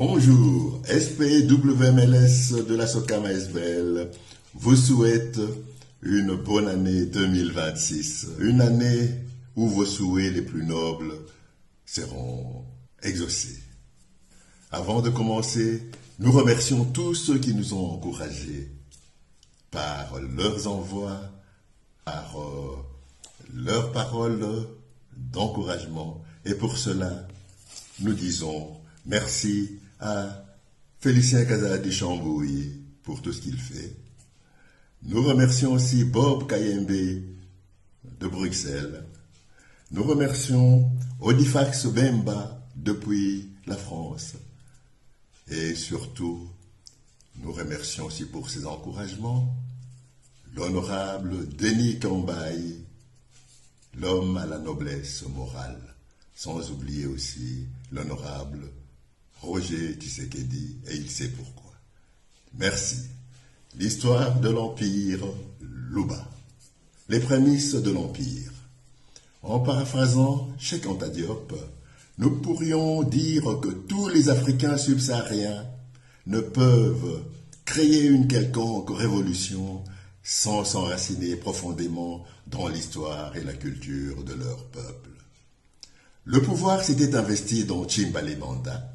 Bonjour, SPWMLS de la SOCAM ASBL vous souhaite une bonne année 2026. Une année où vos souhaits les plus nobles seront exaucés. Avant de commencer, nous remercions tous ceux qui nous ont encouragés par leurs envois, par leurs paroles d'encouragement. Et pour cela, nous disons merci à Félicien Kazadi Chambouy pour tout ce qu'il fait. Nous remercions aussi Bob Kayembe de Bruxelles. Nous remercions Odifax Bemba depuis la France. Et surtout, nous remercions aussi pour ses encouragements l'honorable Denis Kambaye, l'homme à la noblesse morale, sans oublier aussi l'honorable Roger Tshisekedi, et il sait pourquoi. Merci. L'histoire de l'Empire Luba. Les prémices de l'Empire. En paraphrasant Cheikh Anta Diop, nous pourrions dire que tous les Africains subsahariens ne peuvent créer une quelconque révolution sans s'enraciner profondément dans l'histoire et la culture de leur peuple. Le pouvoir s'était investi dans Chimbale Banda,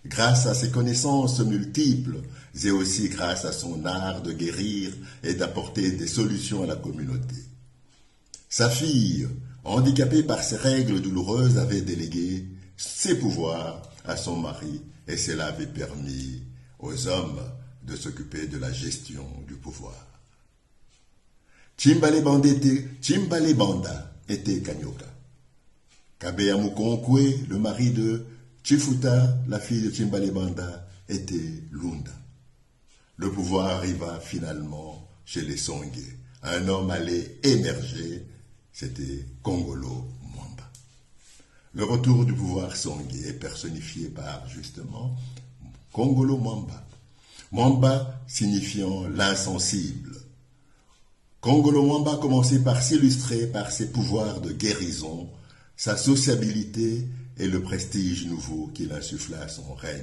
grâce à ses connaissances multiples et aussi grâce à son art de guérir et d'apporter des solutions à la communauté. Sa fille, handicapée par ses règles douloureuses, avait délégué ses pouvoirs à son mari et cela avait permis aux hommes de s'occuper de la gestion du pouvoir. Chimbale Banda était Kanyoka. Kabeya Mukonkwe, le mari de Chifuta, la fille de Chimbale Banda, était Lunda. Le pouvoir arriva finalement chez les Songé. Un homme allait émerger, c'était Kongolo Mwamba. Le retour du pouvoir Songé est personnifié par, justement, Kongolo Mwamba. Mwamba signifiant l'insensible. Kongolo Mwamba commençait par s'illustrer par ses pouvoirs de guérison, sa sociabilité et le prestige nouveau qu'il insuffla à son règne.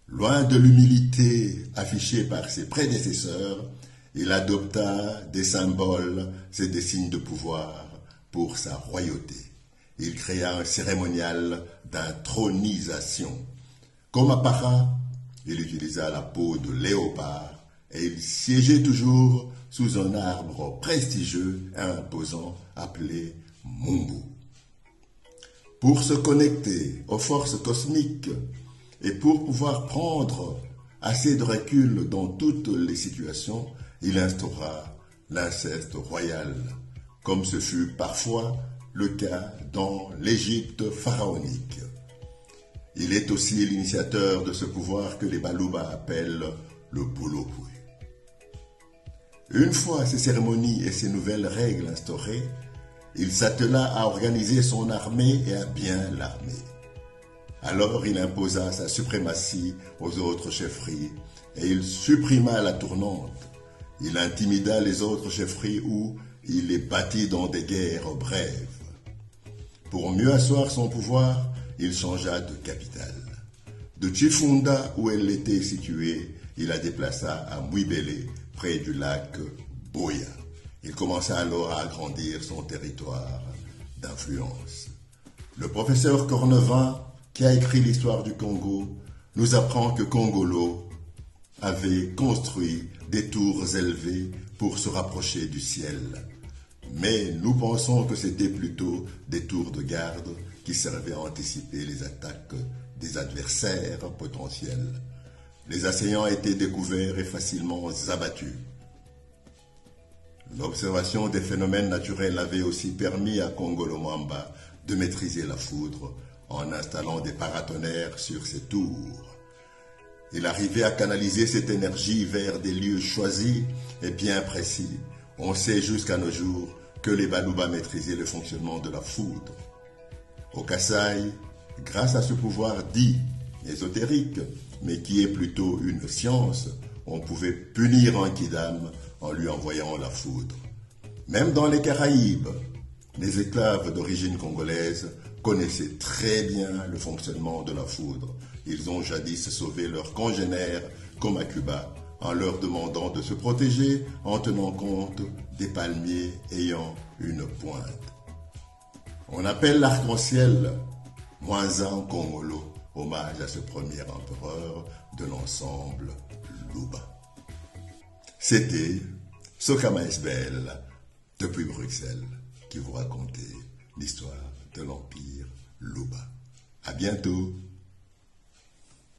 Loin de l'humilité affichée par ses prédécesseurs, il adopta des symboles et des signes de pouvoir pour sa royauté. Il créa un cérémonial d'intronisation. Comme à Para, il utilisa la peau de léopard et il siégeait toujours sous un arbre prestigieux et imposant appelé Mumbu. Pour se connecter aux forces cosmiques et pour pouvoir prendre assez de recul dans toutes les situations, il instaura l'inceste royal, comme ce fut parfois le cas dans l'Égypte pharaonique. Il est aussi l'initiateur de ce pouvoir que les Baluba appellent le Boulopoué. Une fois ces cérémonies et ces nouvelles règles instaurées, il s'attela à organiser son armée et à bien l'armer. Alors il imposa sa suprématie aux autres chefferies et il supprima la tournante. Il intimida les autres chefferies où il les battit dans des guerres brèves. Pour mieux asseoir son pouvoir, il changea de capitale. De Chifunda, où elle était située, il la déplaça à Mouibélé, près du lac Boya. Il commença alors à agrandir son territoire d'influence. Le professeur Cornevin, qui a écrit l'histoire du Congo, nous apprend que Kongolo avait construit des tours élevées pour se rapprocher du ciel. Mais nous pensons que c'était plutôt des tours de garde qui servaient à anticiper les attaques des adversaires potentiels. Les assaillants étaient découverts et facilement abattus. L'observation des phénomènes naturels avait aussi permis à Kongolo Mwamba de maîtriser la foudre en installant des paratonnerres sur ses tours. Il arrivait à canaliser cette énergie vers des lieux choisis et bien précis. On sait jusqu'à nos jours que les Baluba maîtrisaient le fonctionnement de la foudre. Au Kasaï, grâce à ce pouvoir dit ésotérique, mais qui est plutôt une science, on pouvait punir un kidam en lui envoyant la foudre. Même dans les Caraïbes, les esclaves d'origine congolaise connaissaient très bien le fonctionnement de la foudre. ils ont jadis sauvé leurs congénères, comme à Cuba, en leur demandant de se protéger en tenant compte des palmiers ayant une pointe. On appelle l'arc-en-ciel Mwanza Kongolo, hommage à ce premier empereur de l'ensemble Luba. C'était Sokama Esbel, depuis Bruxelles, qui vous racontait l'histoire de l'Empire Luba. À bientôt.